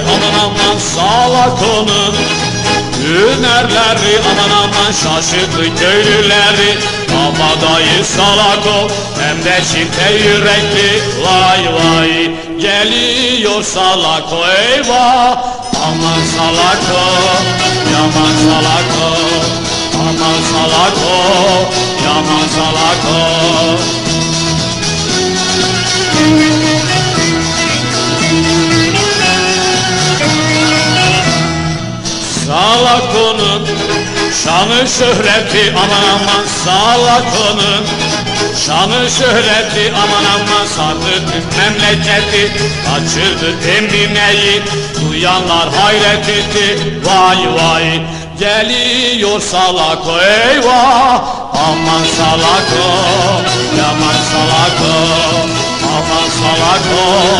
aman aman salak onun. Hünerleri aman aman şaşırttı köylüleri. Kabadayı salak ol hem de çifte yürekli. Vay vay geliyor salak o eyvah. Aman salak o, yaman salak o. Aman salak o, yaman salak o. Salak onun şanı şöhreti aman aman salak onun. Şanı şöhreti aman aman sardı tüm memleketi. Kaçırdı tembimeyi duyanlar hayret etti. Vay vay geliyor salak o eyvah. Aman salak o, yaman salak o. Aman salak o,